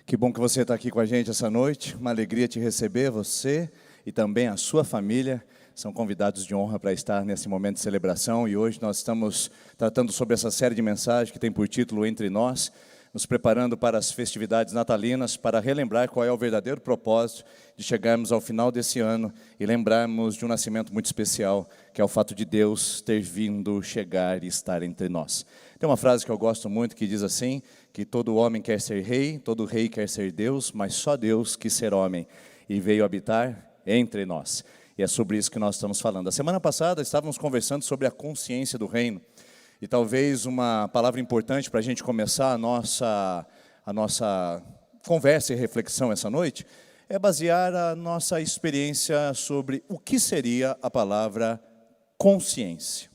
Que bom que você está aqui com a gente essa noite. Uma alegria te receber, você e também a sua família. São convidados de honra para estar nesse momento de celebração. E hoje nós estamos tratando sobre essa série de mensagens que tem por título Entre Nós, nos preparando para as festividades natalinas, para relembrar qual é o verdadeiro propósito de chegarmos ao final desse ano e lembrarmos de um nascimento muito especial, que é o fato de Deus ter vindo chegar e estar entre nós. Tem uma frase que eu gosto muito que diz assim, que todo homem quer ser rei, todo rei quer ser Deus, mas só Deus quis ser homem e veio habitar entre nós. E é sobre isso que nós estamos falando. A semana passada estávamos conversando sobre a consciência do reino. E talvez uma palavra importante para a gente começar a nossa conversa e reflexão essa noite é basear a nossa experiência sobre o que seria a palavra consciência.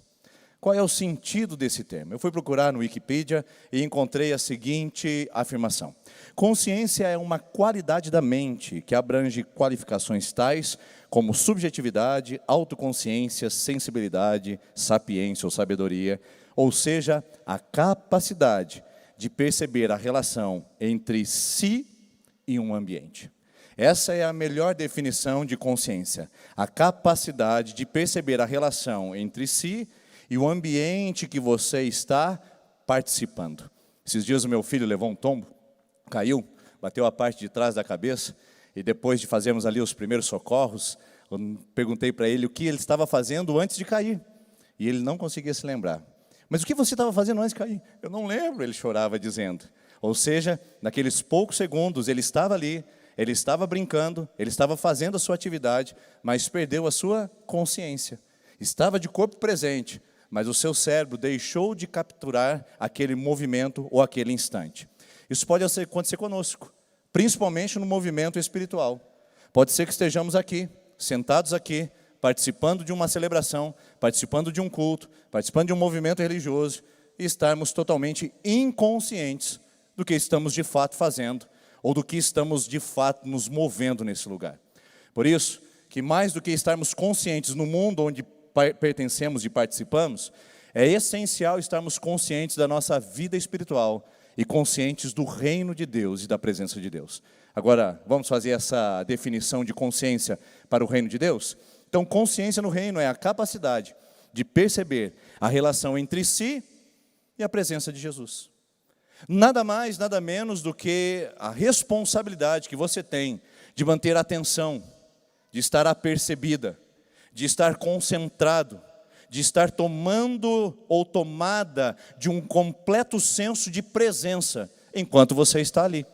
Qual é o sentido desse termo? Eu fui procurar no Wikipedia e encontrei a seguinte afirmação. Consciência é uma qualidade da mente que abrange qualificações tais como subjetividade, autoconsciência, sensibilidade, sapiência ou sabedoria, ou seja, a capacidade de perceber a relação entre si e um ambiente. Essa é a melhor definição de consciência, a capacidade de perceber a relação entre si e o ambiente que você está participando. Esses dias o meu filho levou um tombo, caiu, bateu a parte de trás da cabeça, e depois de fazermos ali os primeiros socorros, eu perguntei para ele o que ele estava fazendo antes de cair, e ele não conseguia se lembrar. Mas o que você estava fazendo antes de cair? Eu não lembro, ele chorava dizendo. Ou seja, naqueles poucos segundos, ele estava ali, ele estava brincando, ele estava fazendo a sua atividade, mas perdeu a sua consciência. Estava de corpo presente, mas o seu cérebro deixou de capturar aquele movimento ou aquele instante. Isso pode acontecer conosco, principalmente no movimento espiritual. Pode ser que estejamos aqui, sentados aqui, participando de uma celebração, participando de um culto, participando de um movimento religioso, e estarmos totalmente inconscientes do que estamos de fato fazendo, ou do que estamos de fato nos movendo nesse lugar. Por isso, que mais do que estarmos conscientes no mundo onde pertencemos e participamos, é essencial estarmos conscientes da nossa vida espiritual e conscientes do reino de Deus e da presença de Deus. Agora, vamos fazer essa definição de consciência para o reino de Deus? Então, consciência no reino é a capacidade de perceber a relação entre si e a presença de Jesus. Nada mais, nada menos do que a responsabilidade que você tem de manter a atenção, de estar apercebida, de estar concentrado, de estar tomando ou tomada de um completo senso de presença enquanto você está ali.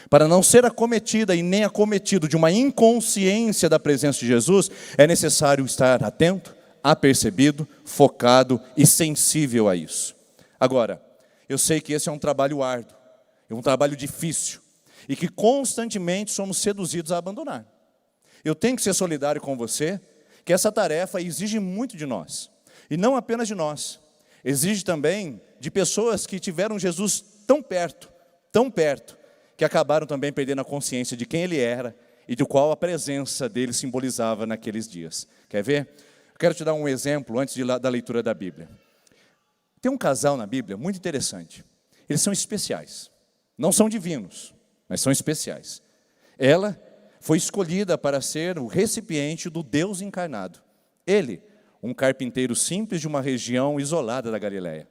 Para não ser acometida e nem acometido de uma inconsciência da presença de Jesus, é necessário estar atento, apercebido, focado e sensível a isso. Agora, eu sei que esse é um trabalho árduo, é um trabalho difícil, e que constantemente somos seduzidos a abandonar. Eu tenho que ser solidário com você, que essa tarefa exige muito de nós, e não apenas de nós, exige também de pessoas que tiveram Jesus tão perto, que acabaram também perdendo a consciência de quem ele era e de qual a presença dele simbolizava naqueles dias. Quer ver? Eu quero te dar um exemplo antes da leitura da Bíblia. Tem um casal na Bíblia muito interessante. Eles são especiais. Não são divinos, mas são especiais. Ela foi escolhida para ser o recipiente do Deus encarnado. Ele, um carpinteiro simples de uma região isolada da Galileia.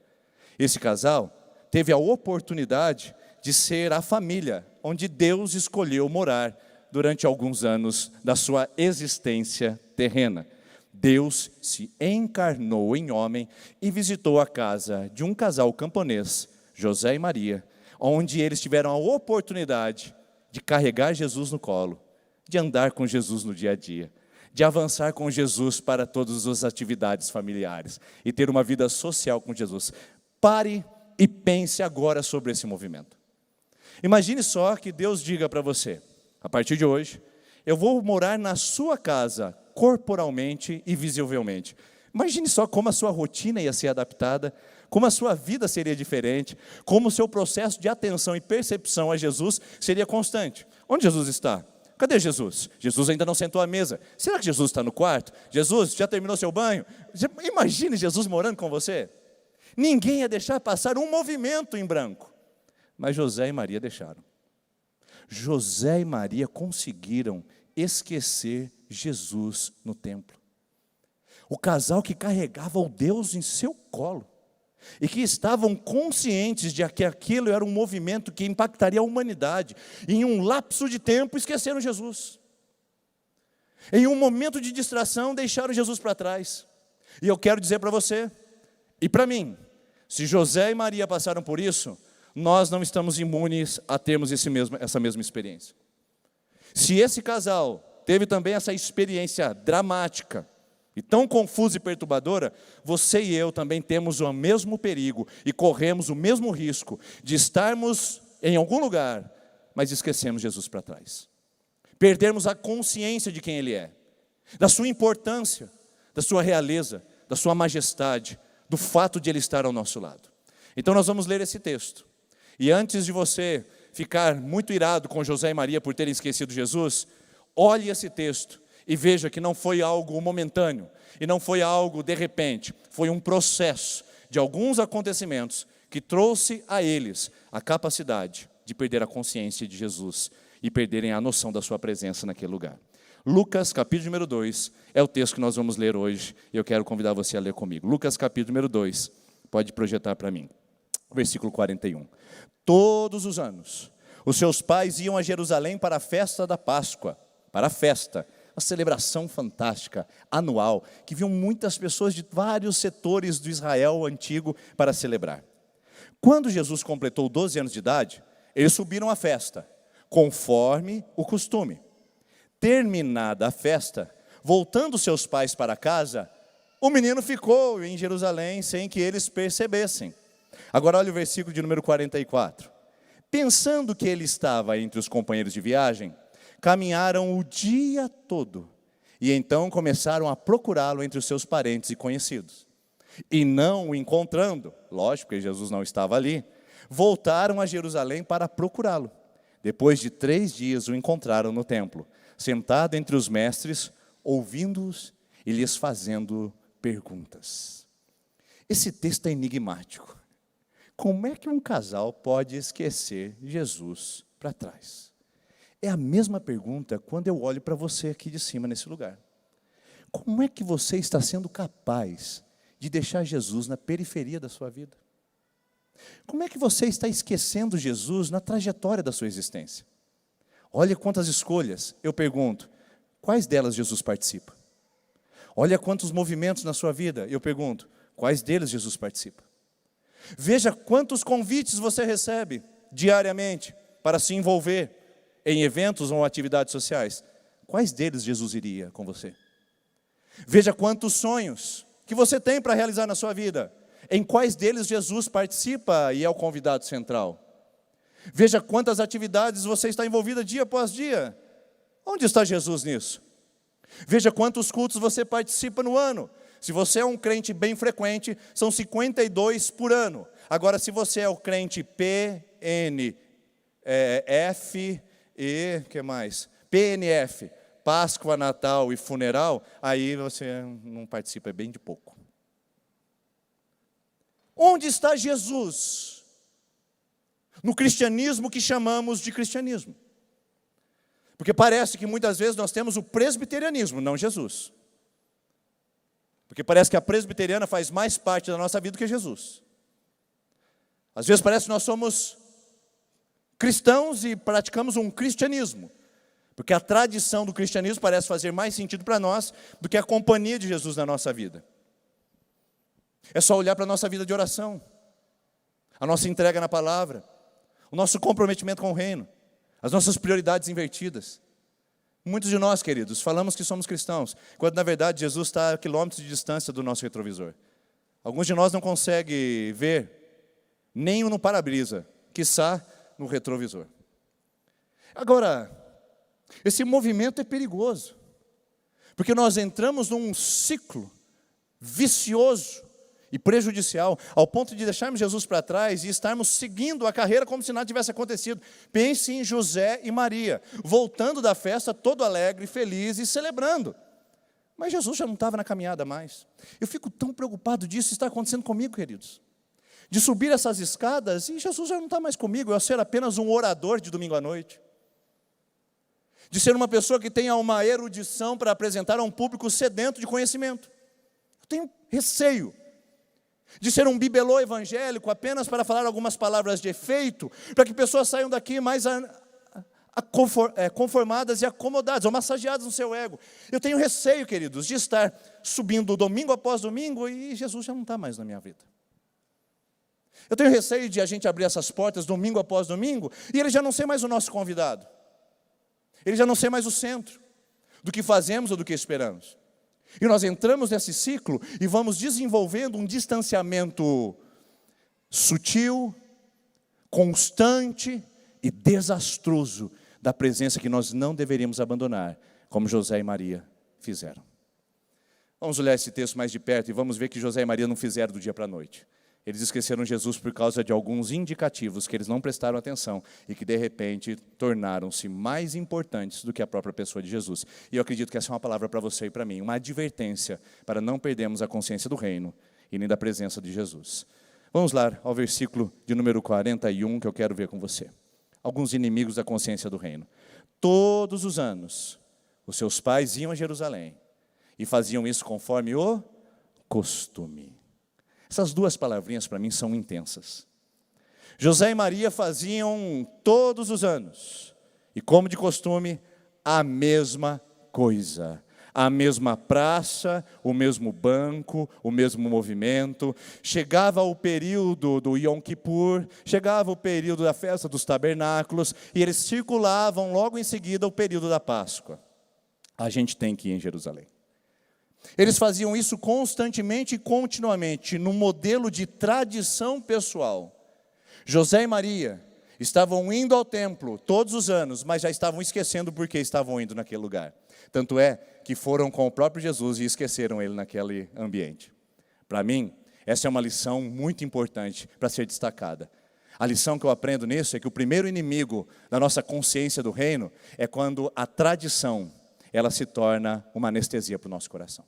Esse casal teve a oportunidade de ser a família onde Deus escolheu morar durante alguns anos da sua existência terrena. Deus se encarnou em homem e visitou a casa de um casal camponês, José e Maria, onde eles tiveram a oportunidade de carregar Jesus no colo, de andar com Jesus no dia a dia, de avançar com Jesus para todas as atividades familiares e ter uma vida social com Jesus. Pare e pense agora sobre esse movimento. Imagine só que Deus diga para você, a partir de hoje, eu vou morar na sua casa, corporalmente e visivelmente. Imagine só como a sua rotina ia ser adaptada, como a sua vida seria diferente, como o seu processo de atenção e percepção a Jesus seria constante. Onde Jesus está? Cadê Jesus? Jesus ainda não sentou à mesa. Será que Jesus está no quarto? Jesus, já terminou seu banho? Imagine Jesus morando com você. Ninguém ia deixar passar um movimento em branco. Mas José e Maria deixaram. José e Maria conseguiram esquecer Jesus no templo. O casal que carregava o Deus em seu colo e que estavam conscientes de que aquilo era um movimento que impactaria a humanidade. Em um lapso de tempo, esqueceram Jesus. Em um momento de distração, deixaram Jesus para trás. E eu quero dizer para você e para mim, se José e Maria passaram por isso, nós não estamos imunes a termos essa mesma experiência. Se esse casal teve também essa experiência dramática e tão confusa e perturbadora, você e eu também temos o mesmo perigo e corremos o mesmo risco de estarmos em algum lugar, mas esquecemos Jesus para trás. Perdermos a consciência de quem Ele é, da sua importância, da sua realeza, da sua majestade, do fato de Ele estar ao nosso lado. Então nós vamos ler esse texto. E antes de você ficar muito irado com José e Maria por terem esquecido Jesus, olhe esse texto e veja que não foi algo momentâneo, e não foi algo de repente, foi um processo de alguns acontecimentos que trouxe a eles a capacidade de perder a consciência de Jesus e perderem a noção da sua presença naquele lugar. Lucas, capítulo número 2, é o texto que nós vamos ler hoje, e eu quero convidar você a ler comigo. Lucas, capítulo número 2, pode projetar para mim, versículo 41. Todos os anos, os seus pais iam a Jerusalém para a festa da Páscoa, para a festa, uma celebração fantástica, anual, que viam muitas pessoas de vários setores do Israel antigo para celebrar. Quando Jesus completou 12 anos de idade, eles subiram à festa, conforme o costume. Terminada a festa, voltando seus pais para casa, o menino ficou em Jerusalém sem que eles percebessem. Agora olha o versículo de número 44. Pensando que ele estava entre os companheiros de viagem, caminharam o dia todo e então começaram a procurá-lo entre os seus parentes e conhecidos. E não o encontrando, lógico que Jesus não estava ali, voltaram a Jerusalém para procurá-lo. Depois de 3 dias o encontraram no templo, sentado entre os mestres, ouvindo-os e lhes fazendo perguntas. Esse texto é enigmático. Como é que um casal pode esquecer Jesus para trás? É a mesma pergunta quando eu olho para você aqui de cima nesse lugar. Como é que você está sendo capaz de deixar Jesus na periferia da sua vida? Como é que você está esquecendo Jesus na trajetória da sua existência? Olha quantas escolhas, eu pergunto, quais delas Jesus participa? Olha quantos movimentos na sua vida, eu pergunto, quais deles Jesus participa? Veja quantos convites você recebe diariamente para se envolver em eventos ou atividades sociais. Quais deles Jesus iria com você? Veja quantos sonhos que você tem para realizar na sua vida. Em quais deles Jesus participa e é o convidado central? Veja quantas atividades você está envolvida dia após dia. Onde está Jesus nisso? Veja quantos cultos você participa no ano. Se você é um crente bem frequente, são 52 por ano. Agora, se você é o crente PNF, Páscoa, Natal e funeral, aí você não participa, é bem de pouco. Onde está Jesus? No cristianismo que chamamos de cristianismo. Porque parece que muitas vezes nós temos o presbiterianismo, não Jesus. Porque parece que a presbiteriana faz mais parte da nossa vida do que Jesus. Às vezes parece que nós somos cristãos e praticamos um cristianismo. Porque a tradição do cristianismo parece fazer mais sentido para nós do que a companhia de Jesus na nossa vida. É só olhar para a nossa vida de oração, a nossa entrega na palavra, o nosso comprometimento com o reino, as nossas prioridades invertidas. Muitos de nós, queridos, falamos que somos cristãos, quando na verdade Jesus está a quilômetros de distância do nosso retrovisor. Alguns de nós não conseguem ver nem no para-brisa, quiçá no retrovisor. Agora, esse movimento é perigoso, porque nós entramos num ciclo vicioso e prejudicial, ao ponto de deixarmos Jesus para trás e estarmos seguindo a carreira como se nada tivesse acontecido. Pense em José e Maria, voltando da festa todo alegre, feliz e celebrando. Mas Jesus já não estava na caminhada mais. Eu fico tão preocupado disso está acontecendo comigo, queridos. De subir essas escadas e Jesus já não está mais comigo, eu ser apenas um orador de domingo à noite. de ser uma pessoa que tenha uma erudição para apresentar a um público sedento de conhecimento. Eu tenho receio de ser um bibelô evangélico apenas para falar algumas palavras de efeito, para que pessoas saiam daqui mais conformadas e acomodadas, ou massageadas no seu ego. Eu tenho receio, queridos, de estar subindo domingo após domingo e Jesus já não está mais na minha vida. Eu tenho receio de a gente abrir essas portas domingo após domingo e ele já não ser mais o nosso convidado. Ele já não ser mais o centro do que fazemos ou do que esperamos. E nós entramos nesse ciclo e vamos desenvolvendo um distanciamento sutil, constante e desastroso da presença que nós não deveríamos abandonar, como José e Maria fizeram. Vamos olhar esse texto mais de perto e vamos ver que José e Maria não fizeram do dia para a noite. Eles esqueceram Jesus por causa de alguns indicativos que eles não prestaram atenção e que de repente tornaram-se mais importantes do que a própria pessoa de Jesus. E eu acredito que essa é uma palavra para você e para mim, uma advertência para não perdermos a consciência do reino e nem da presença de Jesus. Vamos lá ao versículo de número 41 que eu quero ver com você. Alguns inimigos da consciência do reino. Todos os anos, os seus pais iam a Jerusalém e faziam isso conforme o costume. Essas duas palavrinhas para mim são intensas. José e Maria faziam todos os anos, e como de costume, a mesma coisa. A mesma praça, o mesmo banco, o mesmo movimento. Chegava o período do Yom Kippur, chegava o período da festa dos tabernáculos, e eles circulavam logo em seguida o período da Páscoa. A gente tem que ir em Jerusalém. Eles faziam isso constantemente e continuamente, num modelo de tradição pessoal. José e Maria estavam indo ao templo todos os anos, mas já estavam esquecendo por que estavam indo naquele lugar. Tanto é que foram com o próprio Jesus e esqueceram ele naquele ambiente. Para mim, essa é uma lição muito importante para ser destacada. A lição que eu aprendo nisso é que o primeiro inimigo da nossa consciência do reino é quando a tradição ela se torna uma anestesia para o nosso coração.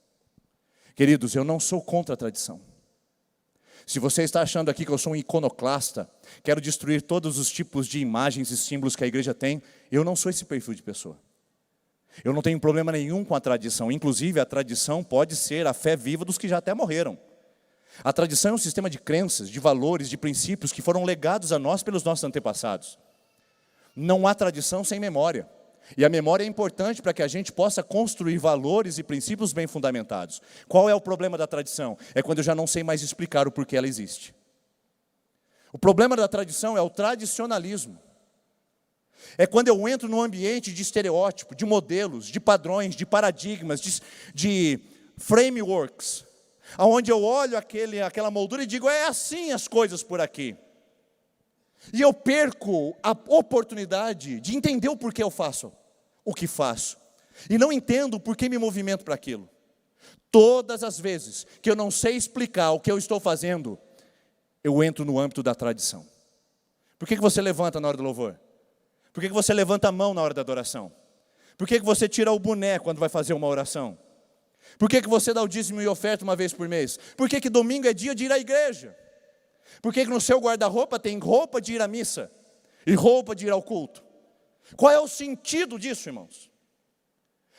Queridos, eu não sou contra a tradição. Se você está achando aqui que eu sou um iconoclasta, quero destruir todos os tipos de imagens e símbolos que a igreja tem, eu não sou esse perfil de pessoa. Eu não tenho problema nenhum com a tradição, inclusive a tradição pode ser a fé viva dos que já até morreram. A tradição é um sistema de crenças, de valores, de princípios que foram legados a nós pelos nossos antepassados. Não há tradição sem memória. E a memória é importante para que a gente possa construir valores e princípios bem fundamentados. Qual é o problema da tradição? É quando eu já não sei mais explicar o porquê ela existe. O problema da tradição é o tradicionalismo. É quando eu entro num ambiente de estereótipo, de modelos, de padrões, de paradigmas, de frameworks, onde eu olho aquela moldura e digo, é assim as coisas por aqui. E eu perco a oportunidade de entender o porquê eu faço o que faço. E não entendo o porquê me movimento para aquilo. Todas as vezes que eu não sei explicar o que eu estou fazendo, eu entro no âmbito da tradição. Por que você levanta na hora do louvor? Por que você levanta a mão na hora da adoração? Por que você tira o boné quando vai fazer uma oração? Por que você dá o dízimo e oferta uma vez por mês? Por que domingo é dia de ir à igreja? Por que no seu guarda-roupa tem roupa de ir à missa e roupa de ir ao culto? Qual é o sentido disso, irmãos?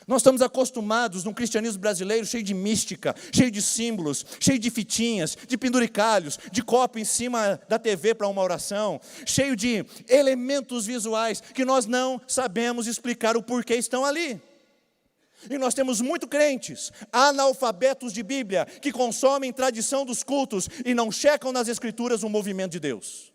Nós estamos acostumados num cristianismo brasileiro cheio de mística, cheio de símbolos, cheio de fitinhas, de penduricalhos, de copo em cima da TV para uma oração, cheio de elementos visuais que nós não sabemos explicar o porquê estão ali. E nós temos muito crentes, analfabetos de Bíblia, que consomem tradição dos cultos e não checam nas escrituras o movimento de Deus.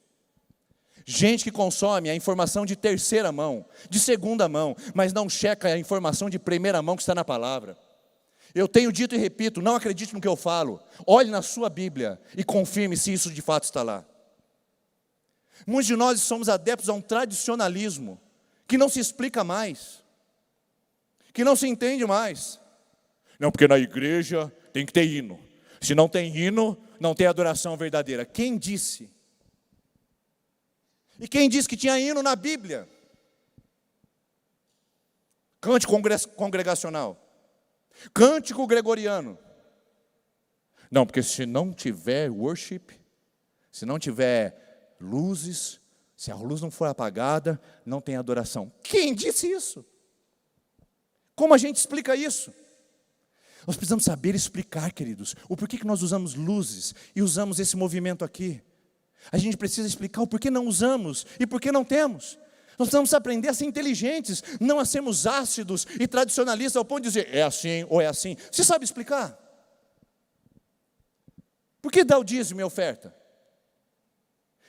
Gente que consome a informação de terceira mão, de segunda mão, mas não checa a informação de primeira mão que está na palavra. Eu tenho dito e repito, não acredite no que eu falo. Olhe na sua Bíblia e confirme se isso de fato está lá. Muitos de nós somos adeptos a um tradicionalismo que não se explica mais, que não se entende mais. Não, porque na igreja tem que ter hino. Se não tem hino, não tem adoração verdadeira. Quem disse? E quem disse que tinha hino na Bíblia? Cântico congregacional. Cântico gregoriano. Não, porque se não tiver worship, se não tiver luzes, se a luz não for apagada, não tem adoração. Quem disse isso? Como a gente explica isso? Nós precisamos saber explicar, queridos, o porquê que nós usamos luzes e usamos esse movimento aqui. A gente precisa explicar o porquê não usamos e porquê não temos. Nós precisamos aprender a ser inteligentes, não a sermos ácidos e tradicionalistas ao ponto de dizer, é assim ou é assim. Você sabe explicar? Por que dá o dízimo e oferta?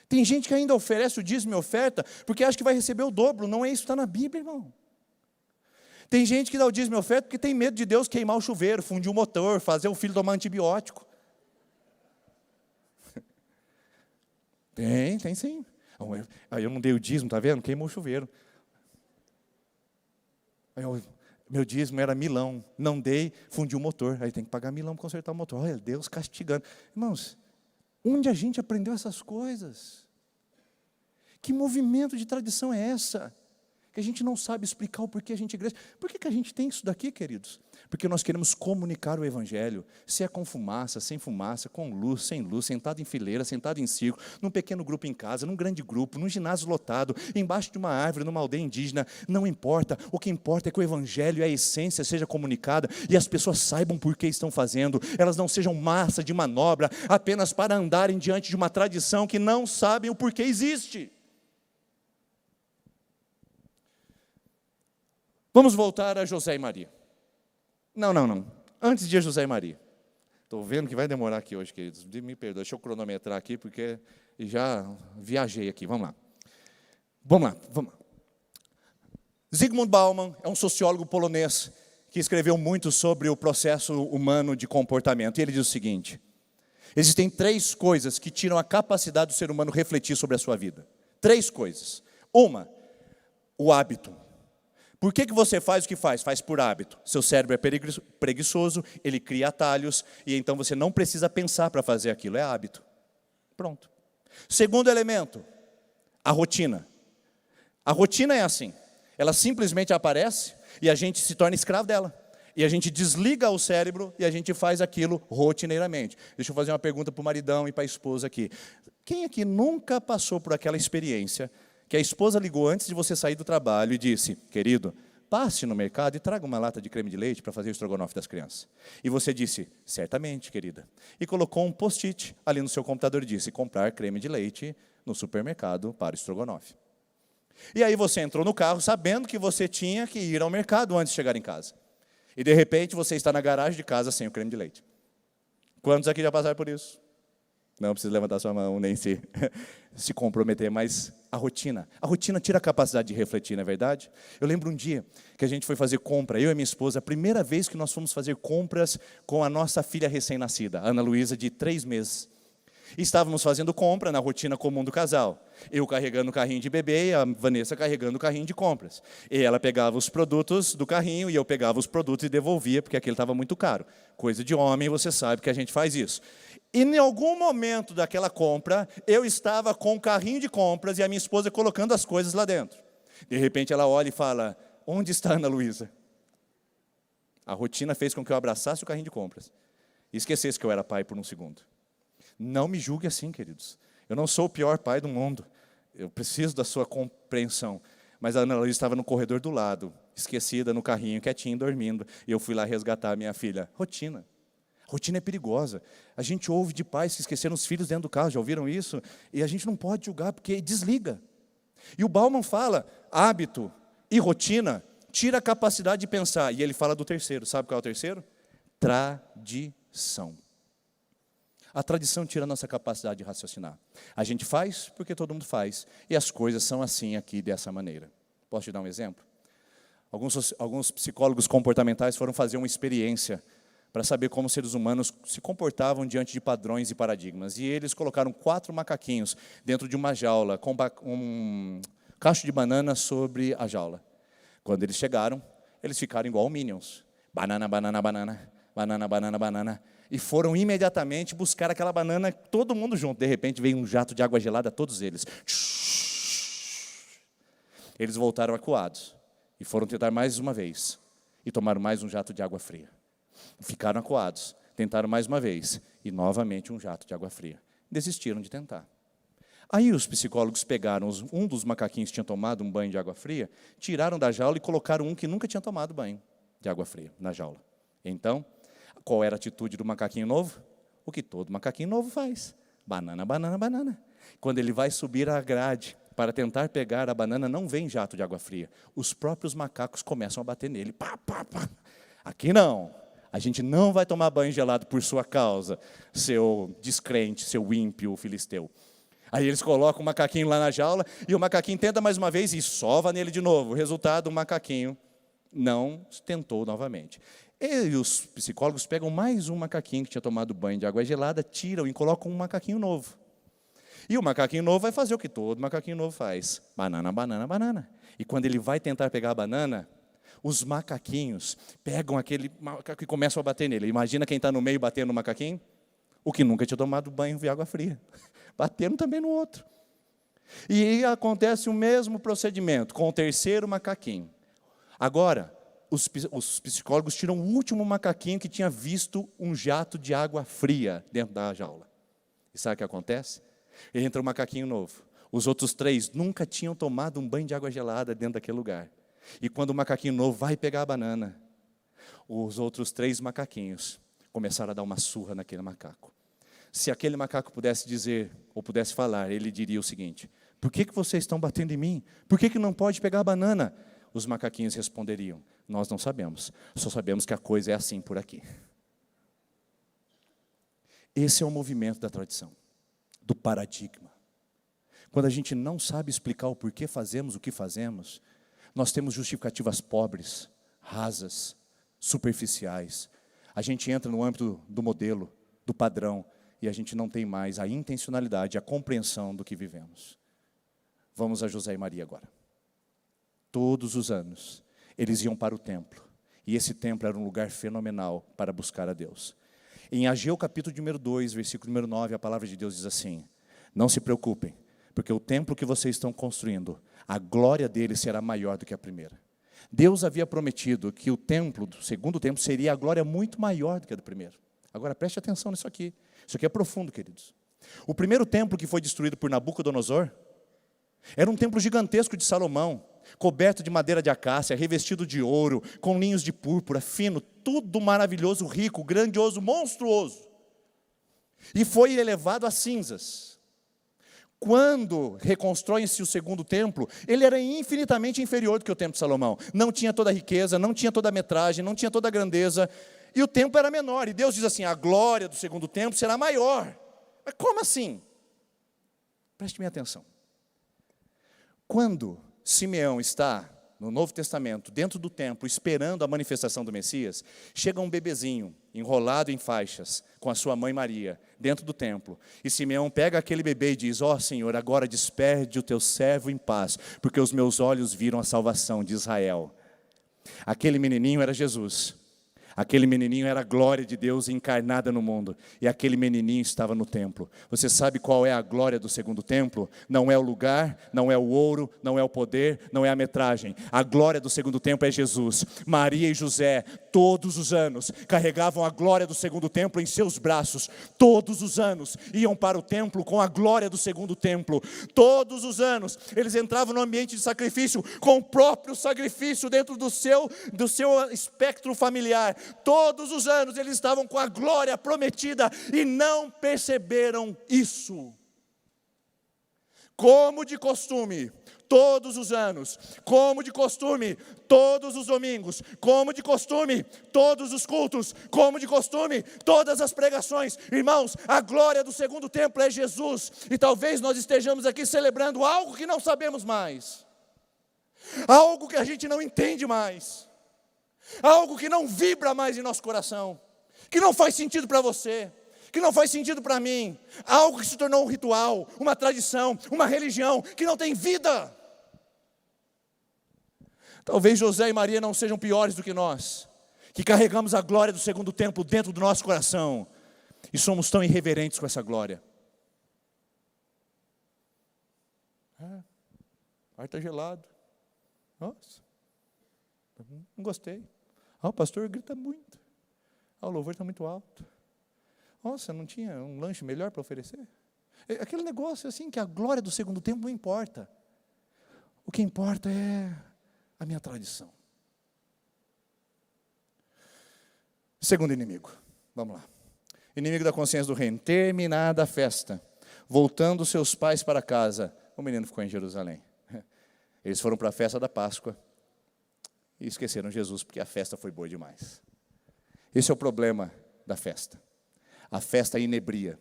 Tem gente que ainda oferece o dízimo e oferta porque acha que vai receber o dobro. Não é isso que está na Bíblia, irmão. Tem gente que dá o dízimo e oferta porque tem medo de Deus queimar o chuveiro, fundir o motor, fazer o filho tomar antibiótico. Tem sim. Aí eu não dei o dízimo, tá vendo? Queimou o chuveiro. Meu dízimo era milão, não dei, fundiu o motor. Aí tem que pagar milão para consertar o motor. Olha, Deus castigando. Irmãos, onde a gente aprendeu essas coisas? Que movimento de tradição é essa? Que a gente não sabe explicar o porquê a gente é igreja. Por que a gente tem isso daqui, queridos? Porque nós queremos comunicar o Evangelho, se é com fumaça, sem fumaça, com luz, sem luz, sentado em fileira, sentado em círculo, num pequeno grupo em casa, num grande grupo, num ginásio lotado, embaixo de uma árvore, numa aldeia indígena, não importa. O que importa é que o Evangelho e a essência seja comunicada e as pessoas saibam por que estão fazendo, elas não sejam massa de manobra apenas para andarem diante de uma tradição que não sabem o porquê existe. Vamos voltar a José e Maria. Não. Antes de José e Maria. Estou vendo que vai demorar aqui hoje, queridos. Me perdoa, deixa eu cronometrar aqui, porque já viajei aqui. Vamos lá. Zygmunt Bauman é um sociólogo polonês que escreveu muito sobre o processo humano de comportamento. E ele diz o seguinte: existem 3 coisas que tiram a capacidade do ser humano refletir sobre a sua vida. 3 coisas. Uma, o hábito. Por que você faz o que faz? Faz por hábito. Seu cérebro é preguiçoso, ele cria atalhos, e então você não precisa pensar para fazer aquilo, é hábito. Pronto. Segundo elemento, a rotina. A rotina é assim, ela simplesmente aparece e a gente se torna escravo dela. E a gente desliga o cérebro e a gente faz aquilo rotineiramente. Deixa eu fazer uma pergunta para o maridão e para a esposa aqui. Quem aqui nunca passou por aquela experiência que a esposa ligou antes de você sair do trabalho e disse, querido, passe no mercado e traga uma lata de creme de leite para fazer o estrogonofe das crianças. E você disse, certamente, querida. E colocou um post-it ali no seu computador e disse, comprar creme de leite no supermercado para o estrogonofe. E aí você entrou no carro sabendo que você tinha que ir ao mercado antes de chegar em casa. E de repente você está na garagem de casa sem o creme de leite. Quantos aqui já passaram por isso? Não precisa levantar sua mão, nem se comprometer, mas a rotina tira a capacidade de refletir, não é verdade? Eu lembro um dia que a gente foi fazer compra, eu e minha esposa, a primeira vez que nós fomos fazer compras com a nossa filha recém-nascida, Ana Luísa, de 3 meses. E estávamos fazendo compra na rotina comum do casal. Eu carregando o carrinho de bebê e a Vanessa carregando o carrinho de compras. E ela pegava os produtos do carrinho e eu pegava os produtos e devolvia, porque aquele estava muito caro. Coisa de homem, você sabe que a gente faz isso. E em algum momento daquela compra, eu estava com o carrinho de compras e a minha esposa colocando as coisas lá dentro. De repente ela olha e fala, onde está a Ana Luísa? A rotina fez com que eu abraçasse o carrinho de compras e esquecesse que eu era pai por um segundo. Não me julgue assim, queridos. Eu não sou o pior pai do mundo. Eu preciso da sua compreensão. Mas a Ana Luísa estava no corredor do lado, esquecida no carrinho, quietinha, dormindo. E eu fui lá resgatar a minha filha. Rotina. Rotina é perigosa. A gente ouve de pais que esqueceram os filhos dentro do carro. Já ouviram isso? E a gente não pode julgar, porque desliga. E o Bauman fala, hábito e rotina tira a capacidade de pensar. E ele fala do terceiro. Sabe qual é o terceiro? Tradição. A tradição tira a nossa capacidade de raciocinar. A gente faz porque todo mundo faz. E as coisas são assim aqui, dessa maneira. Posso te dar um exemplo? Alguns psicólogos comportamentais foram fazer uma experiência para saber como os seres humanos se comportavam diante de padrões e paradigmas. E eles colocaram 4 macaquinhos dentro de uma jaula, com um cacho de banana sobre a jaula. Quando eles chegaram, eles ficaram igual Minions. Banana, banana, banana, banana, banana, banana. E foram imediatamente buscar aquela banana, todo mundo junto. De repente veio um jato de água gelada a todos eles. Eles voltaram acuados. E foram tentar mais uma vez. E tomaram mais um jato de água fria. Ficaram acuados. Tentaram mais uma vez. E novamente um jato de água fria. Desistiram de tentar. Aí os psicólogos pegaram um dos macaquinhos que tinha tomado um banho de água fria, tiraram da jaula e colocaram um que nunca tinha tomado banho. de água fria na jaula. Então, qual era a atitude do macaquinho novo? O que todo macaquinho novo faz: banana, banana, banana. Quando ele vai subir a grade para tentar pegar a banana, não vem jato de água fria. Os próprios macacos começam a bater nele. Pá, pá, pá. Aqui não. A gente não vai tomar banho gelado por sua causa, seu descrente, seu ímpio filisteu. Aí eles colocam o macaquinho lá na jaula, e o macaquinho tenta mais uma vez e sova nele de novo. O resultado, o macaquinho não tentou novamente. E os psicólogos pegam mais um macaquinho que tinha tomado banho de água gelada, tiram e colocam um macaquinho novo. E o macaquinho novo vai fazer o que todo macaquinho novo faz: banana, banana, banana. E quando ele vai tentar pegar a banana, os macaquinhos pegam aquele macaco e começam a bater nele. Imagina quem está no meio batendo no macaquinho? O que nunca tinha tomado banho de água fria. Batendo também no outro. E acontece o mesmo procedimento com o terceiro macaquinho. Agora, os psicólogos tiram o último macaquinho que tinha visto um jato de água fria dentro da jaula. E sabe o que acontece? Entra um macaquinho novo. Os outros 3 nunca tinham tomado um banho de água gelada dentro daquele lugar. E quando o macaquinho novo vai pegar a banana, os outros 3 macaquinhos começaram a dar uma surra naquele macaco. Se aquele macaco pudesse dizer, ou pudesse falar, ele diria o seguinte: por que vocês estão batendo em mim? Por que não pode pegar a banana? Os macaquinhos responderiam: nós não sabemos, só sabemos que a coisa é assim por aqui. Esse é o movimento da tradição, do paradigma. Quando a gente não sabe explicar o porquê fazemos o que fazemos, nós temos justificativas pobres, rasas, superficiais. A gente entra no âmbito do modelo, do padrão, e a gente não tem mais a intencionalidade, a compreensão do que vivemos. Vamos a José e Maria agora. Todos os anos, eles iam para o templo, e esse templo era um lugar fenomenal para buscar a Deus. Em Ageu capítulo número 2, versículo número 9, a palavra de Deus diz assim: não se preocupem, porque o templo que vocês estão construindo, a glória dele será maior do que a primeira. Deus havia prometido que o templo, do segundo templo, seria a glória muito maior do que a do primeiro. Agora preste atenção nisso aqui. Isso aqui é profundo, queridos. O primeiro templo que foi destruído por Nabucodonosor era um templo gigantesco de Salomão, coberto de madeira de acácia, revestido de ouro, com linhos de púrpura, fino, tudo maravilhoso, rico, grandioso, monstruoso. E foi elevado a cinzas. Quando reconstroem-se o segundo templo, ele era infinitamente inferior do que o templo de Salomão. Não tinha toda a riqueza, não tinha toda a metragem, não tinha toda a grandeza, e o templo era menor. E Deus diz assim: a glória do segundo templo será maior. Mas como assim? Preste minha atenção. Quando Simeão está no Novo Testamento, dentro do templo, esperando a manifestação do Messias, chega um bebezinho, enrolado em faixas, com a sua mãe Maria, dentro do templo. E Simeão pega aquele bebê e diz: ó Senhor, agora despede o teu servo em paz, porque os meus olhos viram a salvação de Israel. Aquele menininho era Jesus. Aquele menininho era a glória de Deus encarnada no mundo. E aquele menininho estava no templo. Você sabe qual é a glória do segundo templo? Não é o lugar, não é o ouro, não é o poder, não é a metragem. A glória do segundo templo é Jesus. Maria e José, todos os anos, carregavam a glória do segundo templo em seus braços. Todos os anos, iam para o templo com a glória do segundo templo. Todos os anos, eles entravam no ambiente de sacrifício, com o próprio sacrifício dentro do seu espectro familiar. Todos os anos eles estavam com a glória prometida e não perceberam isso. Como de costume, todos os anos, como de costume, todos os domingos, como de costume, todos os cultos, como de costume, todas as pregações. Irmãos, a glória do segundo templo é Jesus. E talvez nós estejamos aqui celebrando algo que não sabemos mais, algo que a gente não entende mais, algo que não vibra mais em nosso coração, que não faz sentido para você, que não faz sentido para mim, algo que se tornou um ritual, uma tradição, uma religião, que não tem vida. Talvez José e Maria não sejam piores do que nós, que carregamos a glória do segundo templo dentro do nosso coração, e somos tão irreverentes com essa glória. O ar está gelado. Nossa, não gostei. O pastor grita muito. O louvor está muito alto. Nossa, não tinha um lanche melhor para oferecer? Aquele negócio assim, que a glória do segundo tempo não importa. O que importa é a minha tradição. Segundo inimigo, vamos lá. Inimigo da consciência do reino. Terminada a festa, voltando seus pais para casa, o menino ficou em Jerusalém. Eles foram para a festa da Páscoa e esqueceram Jesus, porque a festa foi boa demais. Esse é o problema da festa. A festa inebria.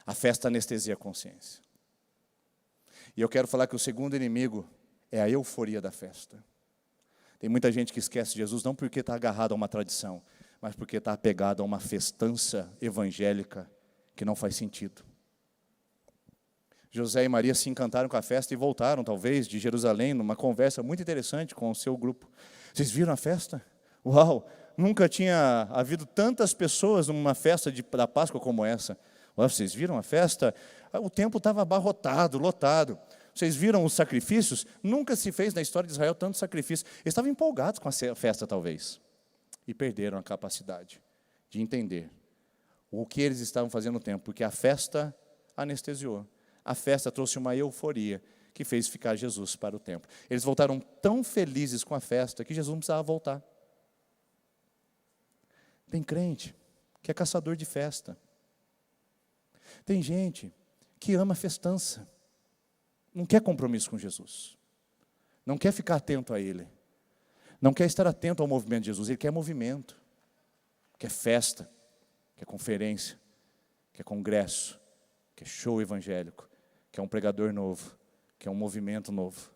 A festa anestesia a consciência. E eu quero falar que o segundo inimigo é a euforia da festa. Tem muita gente que esquece Jesus, não porque está agarrado a uma tradição, mas porque está apegado a uma festança evangélica que não faz sentido. José e Maria se encantaram com a festa e voltaram, talvez, de Jerusalém, numa conversa muito interessante com o seu grupo. Vocês viram a festa? Uau! Nunca tinha havido tantas pessoas numa festa da Páscoa como essa. Uau, vocês viram a festa? O templo estava abarrotado, lotado. Vocês viram os sacrifícios? Nunca se fez na história de Israel tanto sacrifício. Eles estavam empolgados com a festa, talvez. E perderam a capacidade de entender o que eles estavam fazendo no templo, porque a festa anestesiou. A festa trouxe uma euforia que fez ficar Jesus para o templo. Eles voltaram tão felizes com a festa que Jesus não precisava voltar. Tem crente que é caçador de festa. Tem gente que ama festança. Não quer compromisso com Jesus. Não quer ficar atento a Ele. Não quer estar atento ao movimento de Jesus. Ele quer movimento. Quer festa. Quer conferência. Quer congresso. Quer show evangélico. Quer um pregador novo. Quer um movimento novo.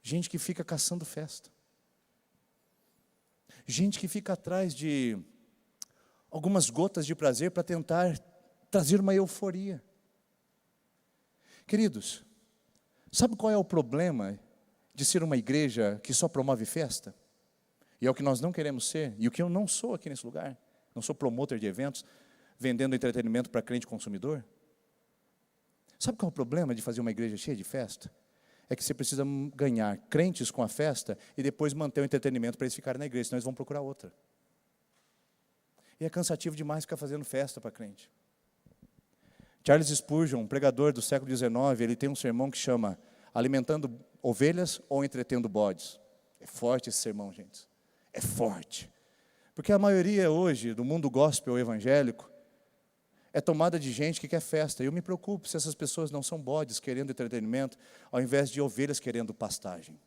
Gente que fica caçando festa. Gente que fica atrás de algumas gotas de prazer para tentar trazer uma euforia. Queridos, sabe qual é o problema de ser uma igreja que só promove festa? E é o que nós não queremos ser, e o que eu não sou aqui nesse lugar. Não sou promotor de eventos, vendendo entretenimento para crente consumidor. Sabe qual é o problema de fazer uma igreja cheia de festa? É que você precisa ganhar crentes com a festa e depois manter o entretenimento para eles ficarem na igreja, senão eles vão procurar outra. E é cansativo demais ficar fazendo festa para crente. Charles Spurgeon, um pregador do século XIX, ele tem um sermão que chama Alimentando Ovelhas ou Entretendo Bodes. É forte esse sermão, gente. É forte. Porque a maioria hoje do mundo gospel evangélico é tomada de gente que quer festa. E eu me preocupo se essas pessoas não são bodes querendo entretenimento, ao invés de ovelhas querendo pastagem.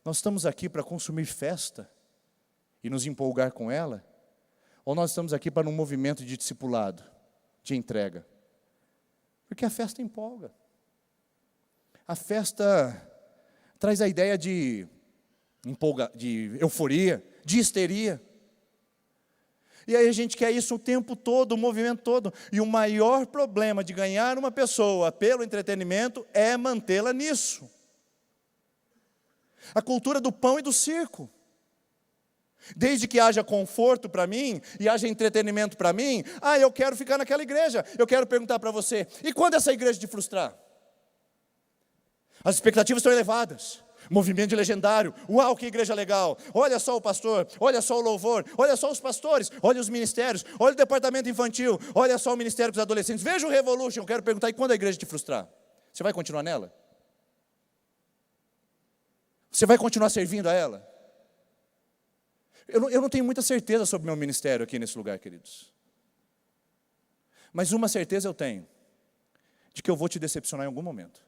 Nós estamos aqui para consumir festa e nos empolgar com ela? Ou nós estamos aqui para um movimento de discipulado, de entrega? Porque a festa empolga. A festa traz a ideia de euforia, de histeria. E aí a gente quer isso o tempo todo, o movimento todo. E o maior problema de ganhar uma pessoa pelo entretenimento é mantê-la nisso. A cultura do pão e do circo. Desde que haja conforto para mim e haja entretenimento para mim, eu quero ficar naquela igreja. Eu quero perguntar para você, e quando essa igreja te frustrar? As expectativas estão elevadas. Movimento de legendário, uau, que igreja legal. Olha só o pastor, olha só o louvor, olha só os pastores, olha os ministérios, olha o departamento infantil, olha só o ministério dos adolescentes. Veja o Revolution. Eu quero perguntar, e quando a igreja te frustrar? Você vai continuar nela? Você vai continuar servindo a ela? Eu não tenho muita certeza sobre o meu ministério aqui nesse lugar, queridos. Mas uma certeza eu tenho, de que eu vou te decepcionar em algum momento.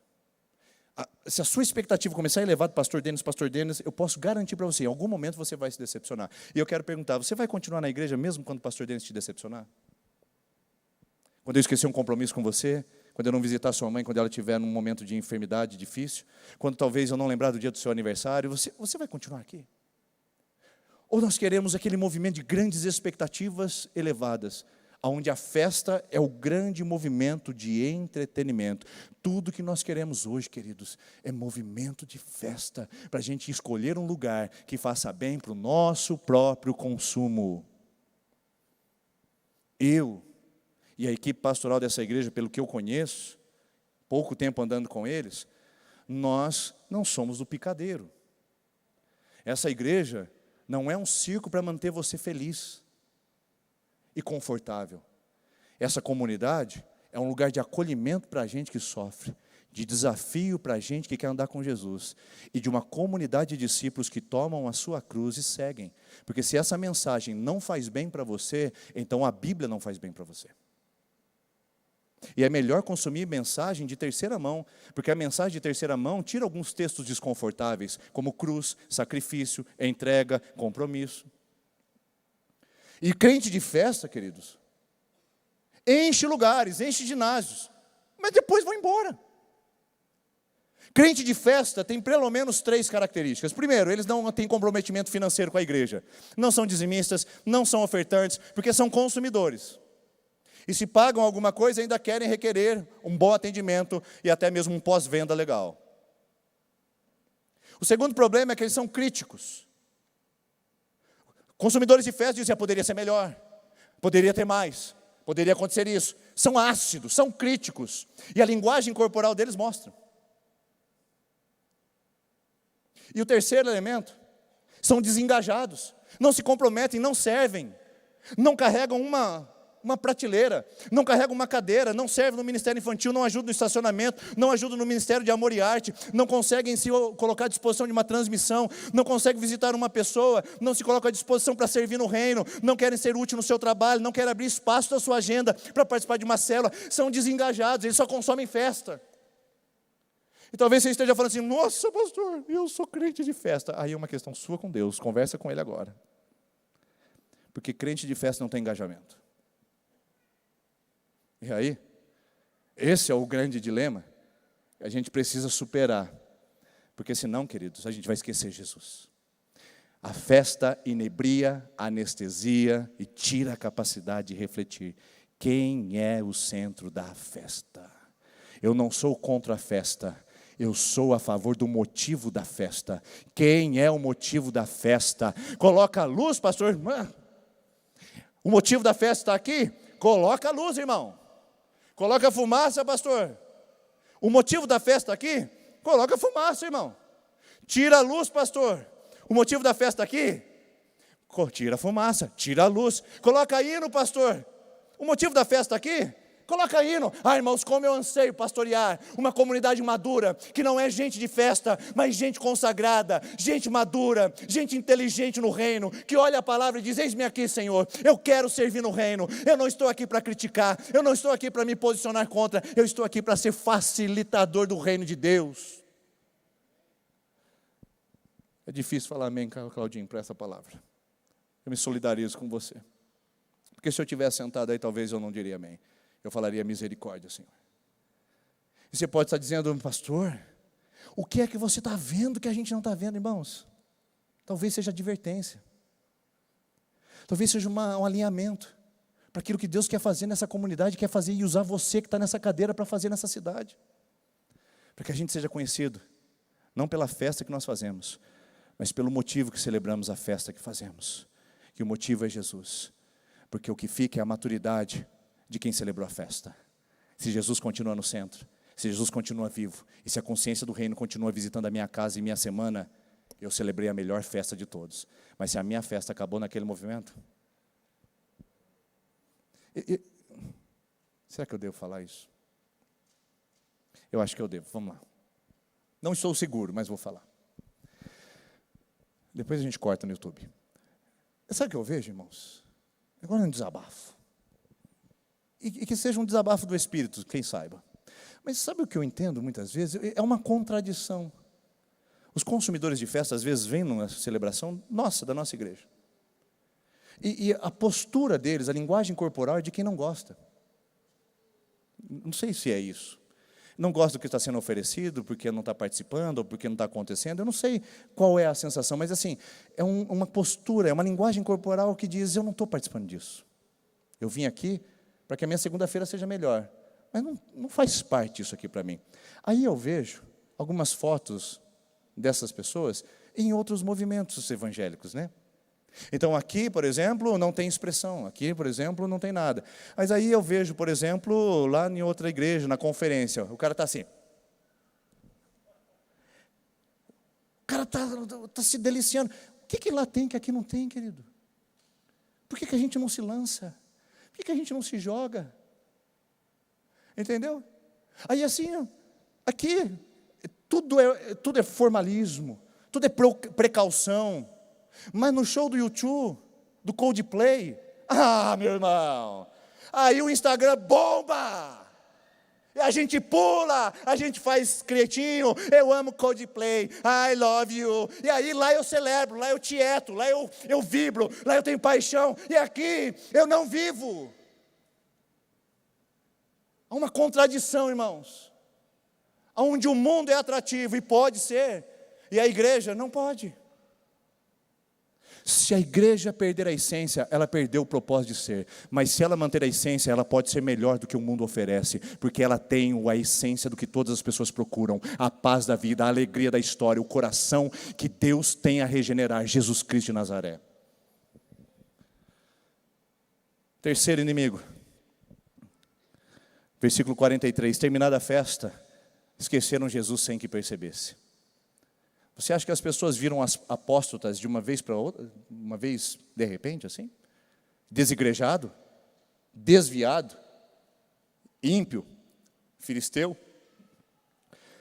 Se a sua expectativa começar a elevar do pastor Denis, eu posso garantir para você, em algum momento você vai se decepcionar. E eu quero perguntar, você vai continuar na igreja mesmo quando o pastor Denis te decepcionar? Quando eu esquecer um compromisso com você, quando eu não visitar sua mãe, quando ela estiver num momento de enfermidade difícil, quando talvez eu não lembrar do dia do seu aniversário, você vai continuar aqui? Ou nós queremos aquele movimento de grandes expectativas elevadas, onde a festa é o grande movimento de entretenimento. Tudo que nós queremos hoje, queridos, é movimento de festa, para a gente escolher um lugar que faça bem para o nosso próprio consumo. Eu e a equipe pastoral dessa igreja, pelo que eu conheço, pouco tempo andando com eles, nós não somos do picadeiro. Essa igreja não é um circo para manter você feliz e confortável. Essa comunidade é um lugar de acolhimento para a gente que sofre, de desafio para a gente que quer andar com Jesus, e de uma comunidade de discípulos que tomam a sua cruz e seguem. Porque se essa mensagem não faz bem para você, então a Bíblia não faz bem para você. E é melhor consumir mensagem de terceira mão, porque a mensagem de terceira mão tira alguns textos desconfortáveis, como cruz, sacrifício, entrega, compromisso. E crente de festa, queridos, enche lugares, enche ginásios, mas depois vão embora. Crente de festa tem pelo menos 3 características. Primeiro, eles não têm comprometimento financeiro com a igreja. Não são dizimistas, não são ofertantes, porque são consumidores. E se pagam alguma coisa, ainda querem requerer um bom atendimento e até mesmo um pós-venda legal. O segundo problema é que eles são críticos. Consumidores de festa dizem, poderia ser melhor, poderia ter mais, poderia acontecer isso. São ácidos, são críticos. E a linguagem corporal deles mostra. E o terceiro elemento, são desengajados, não se comprometem, não servem, não carregam uma prateleira, não carregam uma cadeira, não servem no ministério infantil, não ajudam no estacionamento, não ajudam no ministério de amor e arte, não conseguem se colocar à disposição de uma transmissão, não conseguem visitar uma pessoa, não se colocam à disposição para servir no reino, não querem ser útil no seu trabalho, não querem abrir espaço da sua agenda para participar de uma célula, são desengajados, eles só consomem festa. E talvez você esteja falando assim, nossa pastor, eu sou crente de festa. Aí é uma questão sua com Deus, conversa com Ele agora. Porque crente de festa não tem engajamento. E aí, esse é o grande dilema que a gente precisa superar. Porque senão, queridos, a gente vai esquecer Jesus. A festa inebria, anestesia e tira a capacidade de refletir. Quem é o centro da festa? Eu não sou contra a festa. Eu sou a favor do motivo da festa. Quem é o motivo da festa? Coloca a luz, pastor. O motivo da festa está aqui? Coloca a luz, irmão. Coloca a fumaça, pastor. O motivo da festa aqui? Coloca a fumaça, irmão. Tira a luz, pastor. O motivo da festa aqui? Tira a fumaça, tira a luz. Coloca hino, pastor. O motivo da festa aqui? Coloca hino. Irmãos, como eu anseio pastorear uma comunidade madura, que não é gente de festa, mas gente consagrada, gente madura, gente inteligente no reino, que olha a palavra e diz, eis-me aqui, Senhor, eu quero servir no reino, eu não estou aqui para criticar, eu não estou aqui para me posicionar contra, eu estou aqui para ser facilitador do reino de Deus. É difícil falar amém, Claudinho, para essa palavra. Eu me solidarizo com você. Porque se eu tivesse sentado aí, talvez eu não diria amém. Eu falaria misericórdia, Senhor. E você pode estar dizendo, pastor, o que é que você está vendo que a gente não está vendo, irmãos? Talvez seja advertência. Talvez seja um alinhamento para aquilo que Deus quer fazer nessa comunidade, quer fazer e usar você que está nessa cadeira para fazer nessa cidade. Para que a gente seja conhecido, não pela festa que nós fazemos, mas pelo motivo que celebramos a festa que fazemos. Que o motivo é Jesus. Porque o que fica é a maturidade de quem celebrou a festa. Se Jesus continua no centro, se Jesus continua vivo, e se a consciência do reino continua visitando a minha casa e minha semana, eu celebrei a melhor festa de todos. Mas se a minha festa acabou naquele movimento, será que eu devo falar isso? Eu acho que eu devo, vamos lá. Não estou seguro, mas vou falar. Depois a gente corta no YouTube. Sabe o que eu vejo, irmãos? Agora é um desabafo. E que seja um desabafo do Espírito, quem saiba. Mas sabe o que eu entendo muitas vezes? É uma contradição. Os consumidores de festa, às vezes, vêm numa celebração da nossa igreja. E a postura deles, a linguagem corporal é de quem não gosta. Não sei se é isso. Não gosta do que está sendo oferecido, porque não está participando, ou porque não está acontecendo. Eu não sei qual é a sensação, mas assim, é uma postura, é uma linguagem corporal que diz, eu não estou participando disso. Eu vim aqui para que a minha segunda-feira seja melhor. Mas não faz parte isso aqui para mim. Aí eu vejo algumas fotos dessas pessoas em outros movimentos evangélicos, né? Então aqui, por exemplo, não tem expressão. Aqui, por exemplo, não tem nada. Mas aí eu vejo, por exemplo, lá em outra igreja, na conferência, o cara está assim. O cara está se deliciando. O que lá tem que aqui não tem, querido? Por que a gente não se lança? Por que a gente não se joga? Entendeu? Aí assim, Aqui, tudo é formalismo, tudo é precaução. Mas no show do YouTube, do Coldplay, meu irmão, aí o Instagram bomba. E a gente pula, a gente faz cretinho, eu amo Coldplay, I love you. E aí lá eu celebro, lá eu tieto, lá eu vibro, lá eu tenho paixão. E aqui eu não vivo. Há uma contradição, irmãos. Onde o mundo é atrativo e pode ser, e a igreja não pode. Se a igreja perder a essência, ela perdeu o propósito de ser. Mas se ela manter a essência, ela pode ser melhor do que o mundo oferece. Porque ela tem a essência do que todas as pessoas procuram. A paz da vida, a alegria da história, o coração que Deus tem a regenerar. Jesus Cristo de Nazaré. Terceiro inimigo. Versículo 43. Terminada a festa, esqueceram Jesus sem que percebesse. Você acha que as pessoas viram as apóstolas de uma vez para outra, uma vez de repente assim? Desigrejado, desviado, ímpio, filisteu?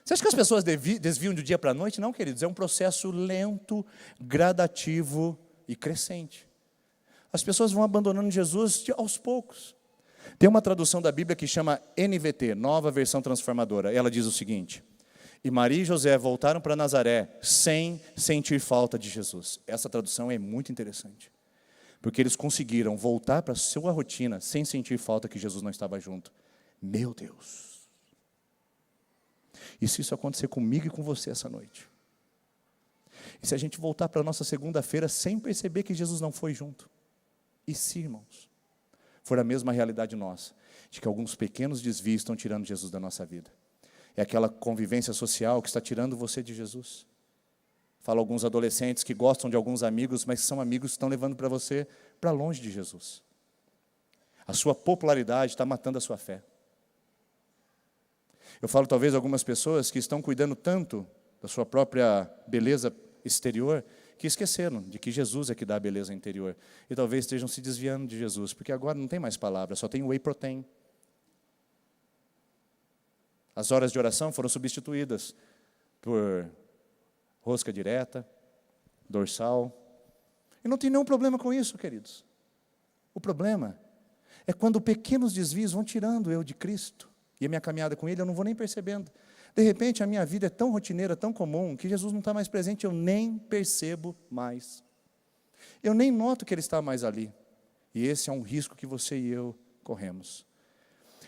Você acha que as pessoas desviam de dia para a noite? Não, queridos, é um processo lento, gradativo e crescente. As pessoas vão abandonando Jesus aos poucos. Tem uma tradução da Bíblia que chama NVT, Nova Versão Transformadora. Ela diz o seguinte: e Maria e José voltaram para Nazaré sem sentir falta de Jesus. Essa tradução é muito interessante, porque eles conseguiram voltar para a sua rotina sem sentir falta que Jesus não estava junto. Meu Deus! E se isso acontecer comigo e com você essa noite? E se a gente voltar para a nossa segunda-feira sem perceber que Jesus não foi junto? E se, irmãos, for a mesma realidade nossa, de que alguns pequenos desvios estão tirando Jesus da nossa vida? É aquela convivência social que está tirando você de Jesus. Falo alguns adolescentes que gostam de alguns amigos, mas são amigos que estão levando para você para longe de Jesus. A sua popularidade está matando a sua fé. Eu falo talvez algumas pessoas que estão cuidando tanto da sua própria beleza exterior, que esqueceram de que Jesus é que dá a beleza interior. E talvez estejam se desviando de Jesus, porque agora não tem mais palavra, só tem whey protein. As horas de oração foram substituídas por rosca direta, dorsal. E não tem nenhum problema com isso, queridos. O problema é quando pequenos desvios vão tirando eu de Cristo. E a minha caminhada com Ele eu não vou nem percebendo. De repente a minha vida é tão rotineira, tão comum, que Jesus não está mais presente, eu nem percebo mais. Eu nem noto que Ele está mais ali. E esse é um risco que você e eu corremos.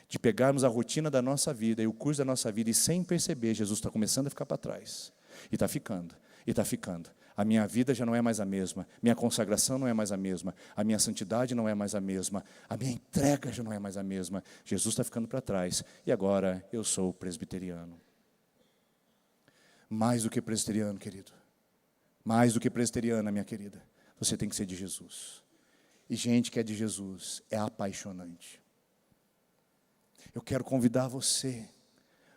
De pegarmos a rotina da nossa vida e o curso da nossa vida e sem perceber, Jesus está começando a ficar para trás. E está ficando, e está ficando. A minha vida já não é mais a mesma, minha consagração não é mais a mesma, a minha santidade não é mais a mesma, a minha entrega já não é mais a mesma. Jesus está ficando para trás e agora eu sou presbiteriano. Mais do que presbiteriano, querido. Mais do que presbiteriana, minha querida. Você tem que ser de Jesus. E gente que é de Jesus é apaixonante. Eu quero convidar você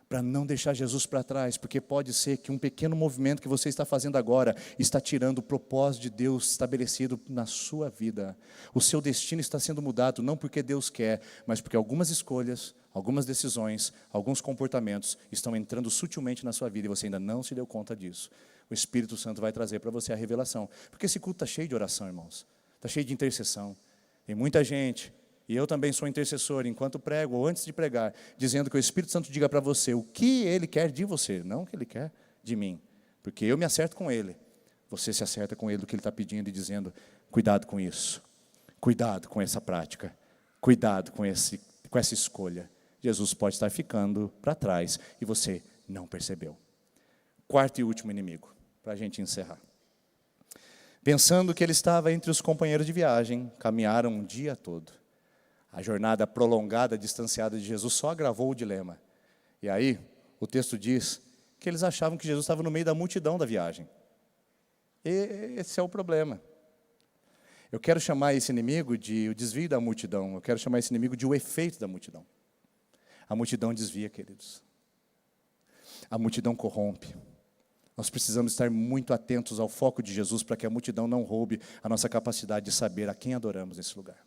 para não deixar Jesus para trás, porque pode ser que um pequeno movimento que você está fazendo agora está tirando o propósito de Deus estabelecido na sua vida. O seu destino está sendo mudado, não porque Deus quer, mas porque algumas escolhas, algumas decisões, alguns comportamentos estão entrando sutilmente na sua vida e você ainda não se deu conta disso. O Espírito Santo vai trazer para você a revelação, porque esse culto está cheio de oração, irmãos, está cheio de intercessão. Tem muita gente. E eu também sou intercessor, enquanto prego ou antes de pregar, dizendo que o Espírito Santo diga para você o que Ele quer de você, não o que Ele quer de mim. Porque eu me acerto com Ele, você se acerta com Ele do que Ele está pedindo e dizendo, cuidado com isso, cuidado com essa prática, cuidado com essa escolha. Jesus pode estar ficando para trás e você não percebeu. Quarto e último inimigo, para a gente encerrar. Pensando que Ele estava entre os companheiros de viagem, caminharam um dia todo. A jornada prolongada, distanciada de Jesus só agravou o dilema. E aí, o texto diz que eles achavam que Jesus estava no meio da multidão da viagem. E esse é o problema. Eu quero chamar esse inimigo de o desvio da multidão. Eu quero chamar esse inimigo de o efeito da multidão. A multidão desvia, queridos. A multidão corrompe. Nós precisamos estar muito atentos ao foco de Jesus para que a multidão não roube a nossa capacidade de saber a quem adoramos nesse lugar.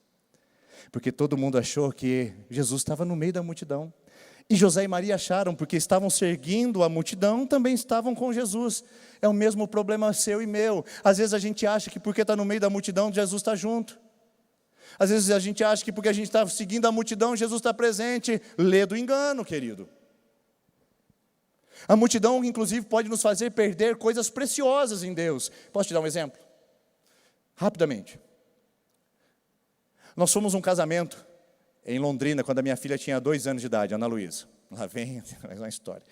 Porque todo mundo achou que Jesus estava no meio da multidão. E José e Maria acharam, porque estavam seguindo a multidão, também estavam com Jesus. É o mesmo problema seu e meu. Às vezes a gente acha que porque está no meio da multidão, Jesus está junto. Às vezes a gente acha que porque a gente está seguindo a multidão, Jesus está presente. Lê do engano, querido. A multidão, inclusive, pode nos fazer perder coisas preciosas em Deus. Posso te dar um exemplo? Rapidamente. Nós fomos um casamento em Londrina, quando a minha filha tinha 2 anos de idade, Ana Luísa. Lá vem mais uma história.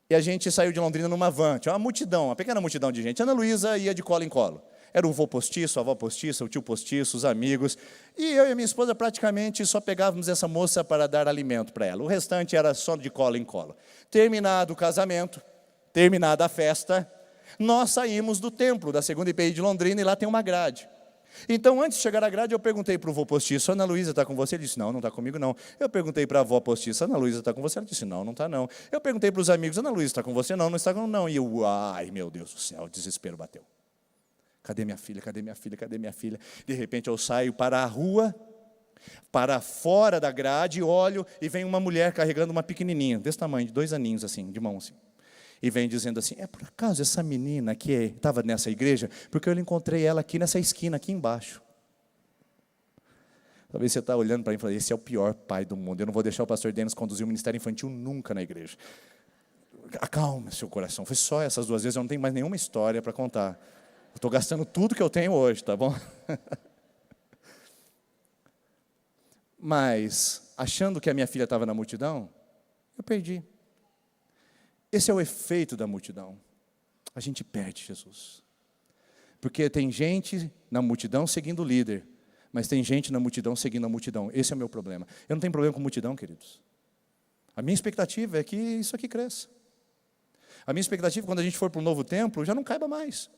E a gente saiu de Londrina numa van, tinha uma multidão, uma pequena multidão de gente. Ana Luísa ia de colo em colo. Era o vô postiço, a avó postiça, o tio postiço, os amigos. E eu e a minha esposa praticamente só pegávamos essa moça para dar alimento para ela. O restante era só de colo em colo. Terminado o casamento, terminada a festa, nós saímos do templo da segunda IPI de Londrina e lá tem uma grade. Então, antes de chegar à grade, eu perguntei para o vô postiço: Ana Luísa está com você? Ele disse: não, não está comigo não. Eu perguntei para a avó postiça: Ana Luísa está com você? Ela disse: não, não está não. Eu perguntei para os amigos: Ana Luísa está com você? Não, não está com não. E eu, ai meu Deus do céu, o desespero bateu. Cadê minha filha? Cadê minha filha? Cadê minha filha? De repente eu saio para a rua, para fora da grade, olho e vem uma mulher carregando uma pequenininha, desse tamanho, de 2 aninhos assim, de mão assim. E vem dizendo assim: é por acaso essa menina que estava nessa igreja? Porque eu encontrei ela aqui nessa esquina, aqui embaixo. Talvez você está olhando para mim e falando: esse é o pior pai do mundo, eu não vou deixar o pastor Denis conduzir o ministério infantil nunca na igreja. Acalme seu coração, foi só essas 2 vezes, eu não tenho mais nenhuma história para contar. Eu estou gastando tudo que eu tenho hoje, tá bom? Mas, achando que a minha filha estava na multidão, eu perdi. Esse é o efeito da multidão. A gente perde Jesus. Porque tem gente na multidão seguindo o líder, mas tem gente na multidão seguindo a multidão. Esse é o meu problema. Eu não tenho problema com multidão, queridos. A minha expectativa é que isso aqui cresça. A minha expectativa, quando a gente for para um novo templo, já não caiba mais.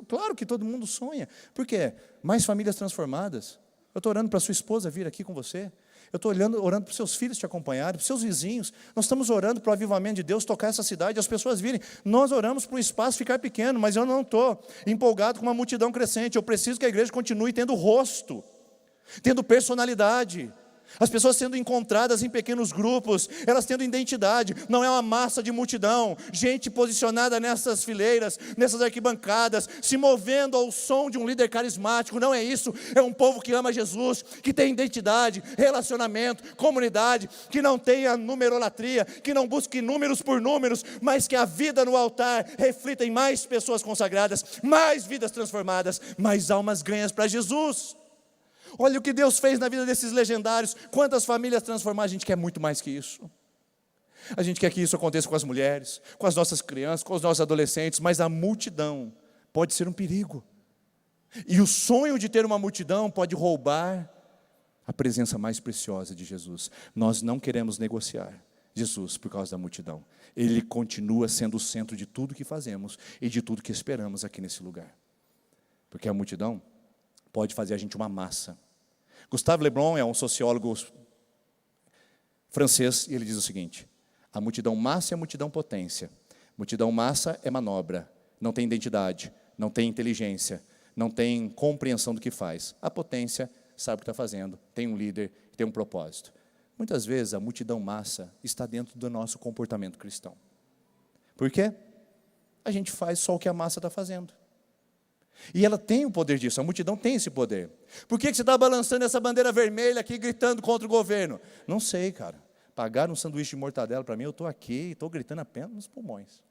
Claro que todo mundo sonha. Por quê? Mais famílias transformadas. Eu estou orando para a sua esposa vir aqui com você. Eu estou orando para os seus filhos te acompanharem, para os seus vizinhos. Nós estamos orando para o avivamento de Deus tocar essa cidade e as pessoas virem. Nós oramos para o espaço ficar pequeno, mas eu não estou empolgado com uma multidão crescente. Eu preciso que a igreja continue tendo rosto, tendo personalidade. As pessoas sendo encontradas em pequenos grupos, elas tendo identidade, não é uma massa de multidão, gente posicionada nessas fileiras, nessas arquibancadas, se movendo ao som de um líder carismático, não é isso, é um povo que ama Jesus, que tem identidade, relacionamento, comunidade, que não tenha numerolatria, que não busque números por números, mas que a vida no altar reflita em mais pessoas consagradas, mais vidas transformadas, mais almas ganhas para Jesus. Olha o que Deus fez na vida desses legendários. Quantas famílias transformar? A gente quer muito mais que isso. A gente quer que isso aconteça com as mulheres, com as nossas crianças, com os nossos adolescentes. Mas a multidão pode ser um perigo. E o sonho de ter uma multidão pode roubar a presença mais preciosa de Jesus. Nós não queremos negociar Jesus por causa da multidão. Ele continua sendo o centro de tudo que fazemos e de tudo que esperamos aqui nesse lugar. Porque a multidão pode fazer a gente uma massa. Gustave Le Bon é um sociólogo francês e ele diz o seguinte: a multidão massa é a multidão potência. Multidão massa é manobra, não tem identidade, não tem inteligência, não tem compreensão do que faz. A potência sabe o que está fazendo, tem um líder, tem um propósito. Muitas vezes a multidão massa está dentro do nosso comportamento cristão. Por quê? A gente faz só o que a massa está fazendo. E ela tem o poder disso, a multidão tem esse poder. Por que você está balançando essa bandeira vermelha aqui, gritando contra o governo? Não sei, cara. Pagaram um sanduíche de mortadela para mim, eu estou aqui e estou gritando apenas nos pulmões.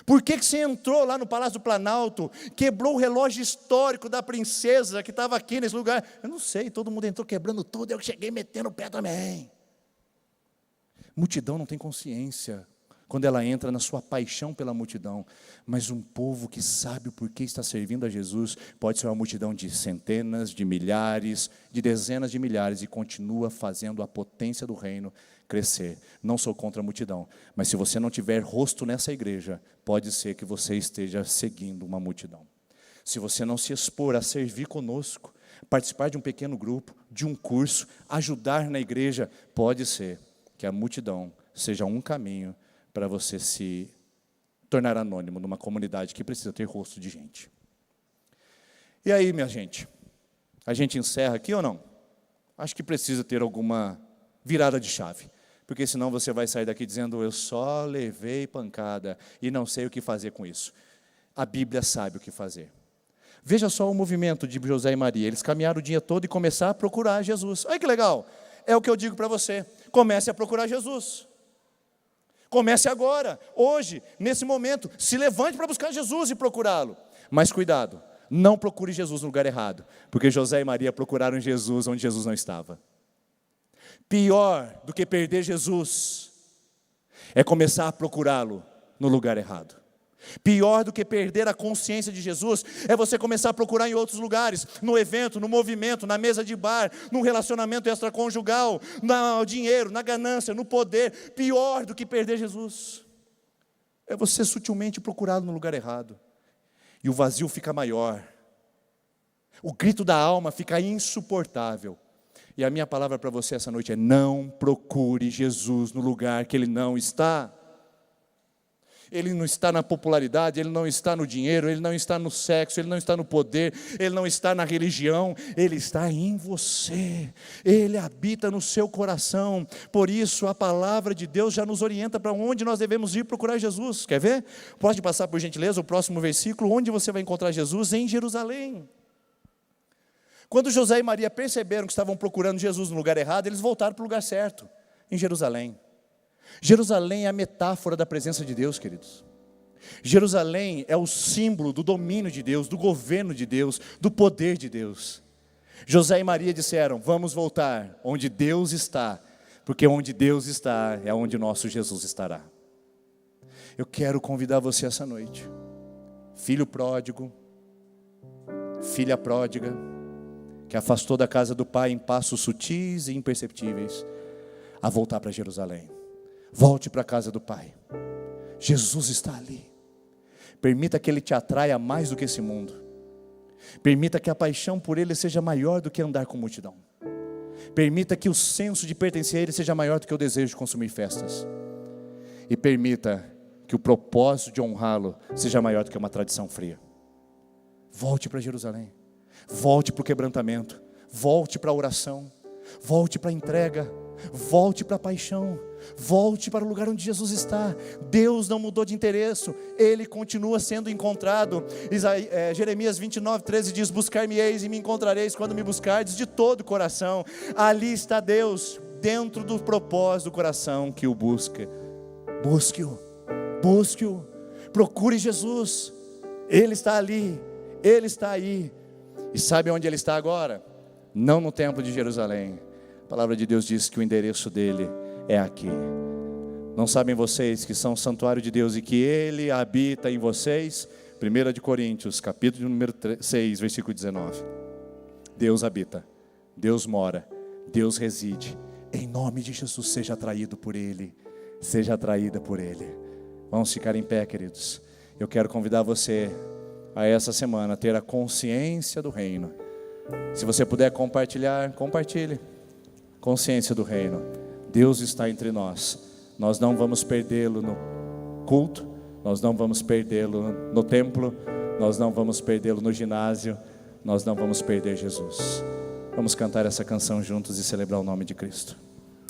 Por que você entrou lá no Palácio do Planalto, quebrou o relógio histórico da princesa que estava aqui nesse lugar? Eu não sei, todo mundo entrou quebrando tudo, eu cheguei metendo o pé também. Multidão não tem consciência quando ela entra na sua paixão pela multidão, mas um povo que sabe o porquê está servindo a Jesus, pode ser uma multidão de centenas, de milhares, de dezenas de milhares, e continua fazendo a potência do reino crescer. Não sou contra a multidão, mas se você não tiver rosto nessa igreja, pode ser que você esteja seguindo uma multidão. Se você não se expor a servir conosco, participar de um pequeno grupo, de um curso, ajudar na igreja, pode ser que a multidão seja um caminho para você se tornar anônimo numa comunidade que precisa ter rosto de gente. E aí, minha gente, a gente encerra aqui ou não? Acho que precisa ter alguma virada de chave. porque senão você vai sair daqui dizendo: eu só levei pancada e não sei o que fazer com isso. A Bíblia sabe o que fazer. Veja só o movimento de José e Maria. Eles caminharam o dia todo e começaram a procurar Jesus. Olha que legal. É o que eu digo para você. Comece a procurar Jesus. Comece agora, hoje, nesse momento. Se levante para buscar Jesus e procurá-lo. Mas cuidado, não procure Jesus no lugar errado, porque José e Maria procuraram Jesus onde Jesus não estava. Pior do que perder Jesus é começar a procurá-lo no lugar errado. Pior do que perder a consciência de Jesus é você começar a procurar em outros lugares, no evento, no movimento, na mesa de bar, no relacionamento extraconjugal, no dinheiro, na ganância, no poder. Pior do que perder Jesus é você sutilmente procurá-lo no lugar errado, e o vazio fica maior, o grito da alma fica insuportável. E a minha palavra para você essa noite é: não procure Jesus no lugar que Ele não está. Ele não está na popularidade, Ele não está no dinheiro, Ele não está no sexo, Ele não está no poder, Ele não está na religião, Ele está em você, Ele habita no seu coração. Por isso a palavra de Deus já nos orienta para onde nós devemos ir procurar Jesus. Quer ver? Pode passar por gentileza o próximo versículo. Onde você vai encontrar Jesus? Em Jerusalém. Quando José e Maria perceberam que estavam procurando Jesus no lugar errado, eles voltaram para o lugar certo, em Jerusalém. Jerusalém é a metáfora da presença de Deus, queridos. Jerusalém é o símbolo do domínio de Deus, do governo de Deus, do poder de Deus. José e Maria disseram: vamos voltar onde Deus está, porque onde Deus está é onde nosso Jesus estará. Eu quero convidar você essa noite, filho pródigo, filha pródiga, que afastou da casa do Pai em passos sutis e imperceptíveis, a voltar para Jerusalém. Volte para a casa do Pai. Jesus está ali. Permita que Ele te atraia mais do que esse mundo. Permita que a paixão por Ele seja maior do que andar com multidão. Permita que o senso de pertencer a Ele seja maior do que o desejo de consumir festas. E permita que o propósito de honrá-lo seja maior do que uma tradição fria. Volte para Jerusalém. Volte para o quebrantamento. Volte para a oração. Volte para a entrega. Volte para a paixão. Volte para o lugar onde Jesus está. Deus não mudou de endereço, Ele continua sendo encontrado. Jeremias 29:13 diz: buscar-me-eis e me encontrareis quando me buscardes de todo o coração. Ali está Deus, dentro do propósito do coração que o busca. Busque-o, busque-o, procure Jesus. Ele está ali, Ele está aí. E sabe onde Ele está agora? Não no templo de Jerusalém. A palavra de Deus diz que o endereço dele é aqui. Não sabem vocês que são o santuário de Deus e que Ele habita em vocês? 1 de Coríntios, capítulo número 6, versículo 19. Deus habita, Deus mora, Deus reside. Em nome de Jesus, seja atraído por Ele, seja atraída por Ele. Vamos ficar em pé, queridos. Eu quero convidar você a essa semana ter a consciência do reino. Se você puder compartilhar, compartilhe. Consciência do reino. Deus está entre nós. Nós não vamos perdê-lo no culto, nós não vamos perdê-lo no templo, nós não vamos perdê-lo no ginásio, nós não vamos perder Jesus. Vamos cantar essa canção juntos e celebrar o nome de Cristo.